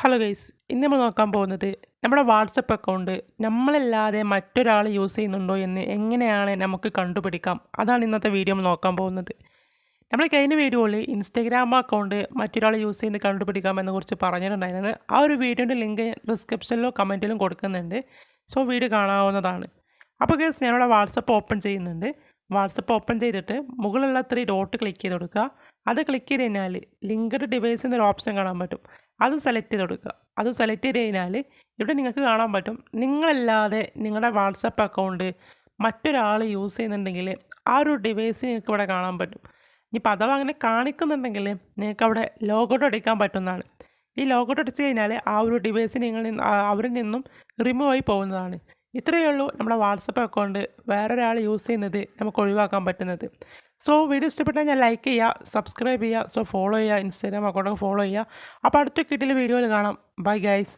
Hello guys, ഇന്ന് നമ്മൾ നോക്കാൻ പോകുന്നത് നമ്മുടെ വാട്സപ്പ് അക്കൗണ്ട് നമ്മളല്ലാതെ മറ്റൊരാൾ യൂസ് ചെയ്യുന്നുണ്ടോ എന്ന് എങ്ങനെയാണ് നമുക്ക് കണ്ടുപിടിക്കാം. അതാണ് ഇന്നത്തെ വീഡിയോ നമ്മൾ നോക്കാൻ പോകുന്നത്. നമ്മൾ കഴിഞ്ഞ വീഡിയോയിൽ ഇൻസ്റ്റഗ്രാം അക്കൗണ്ട് മറ്റൊരാൾ യൂസ് ചെയ്യുന്നത് കണ്ടുപിടിക്കാമെന്ന് കുറിച്ച് പറഞ്ഞിട്ടുണ്ടായിരുന്നു. ആ ഒരു വീഡിയോൻ്റെ ലിങ്ക് ഡിസ്ക്രിപ്ഷനിലോ കമൻറ്റിലും കൊടുക്കുന്നുണ്ട്. സോ വീഡിയോ കാണാവുന്നതാണ്. അപ്പോൾ ഗൈസ്, ഞാനിവിടെ വാട്സപ്പ് ഓപ്പൺ ചെയ്യുന്നുണ്ട്. വാട്സപ്പ് ഓപ്പൺ ചെയ്തിട്ട് മുകളിലുള്ള 3 ഡോട്ട് ക്ലിക്ക് ചെയ്ത് കൊടുക്കുക. അത് ക്ലിക്ക് ചെയ്ത് കഴിഞ്ഞാൽ ലിങ്ക്ഡ് ഡിവൈസ് എന്നൊരു ഓപ്ഷൻ കാണാൻ പറ്റും. അത് സെലക്ട് ചെയ്ത് കൊടുക്കുക. അത് സെലക്ട് ചെയ്ത് കഴിഞ്ഞാൽ ഇവിടെ നിങ്ങൾക്ക് കാണാൻ പറ്റും, നിങ്ങളല്ലാതെ നിങ്ങളുടെ വാട്സപ്പ് അക്കൗണ്ട് മറ്റൊരാൾ യൂസ് ചെയ്യുന്നുണ്ടെങ്കിൽ ആ ഒരു ഡിവൈസ് നിങ്ങൾക്ക് ഇവിടെ കാണാൻ പറ്റും. ഇനിയിപ്പോൾ അഥവാ അങ്ങനെ കാണിക്കുന്നുണ്ടെങ്കിൽ നിങ്ങൾക്ക് അവിടെ ലോഗൗട്ട് അടിക്കാൻ പറ്റുന്നതാണ്. ഈ ലോഗൗട്ട് അടിച്ച് കഴിഞ്ഞാൽ ആ ഒരു ഡിവൈസ് അവരിൽ നിന്നും റിമൂവ് ആയി പോകുന്നതാണ്. ഇത്രയേ ഉള്ളൂ നമ്മുടെ വാട്സപ്പ് അക്കൗണ്ട് വേറൊരാൾ യൂസ് ചെയ്യുന്നത് നമുക്ക് ഒഴിവാക്കാൻ പറ്റുന്നത്. സോ വീഡിയോ ഇഷ്ടപ്പെട്ടാൽ ഞാൻ ലൈക്ക് ചെയ്യുക, സബ്സ്ക്രൈബ് ചെയ്യുക, ഫോളോ ചെയ്യുക, ഇൻസ്റ്റാഗ്രാം അക്കൗണ്ടൊക്കെ ഫോളോ ചെയ്യുക. അപ്പോൾ അടുത്ത കിട്ടിയ വീഡിയോയിൽ കാണാം. Bye guys.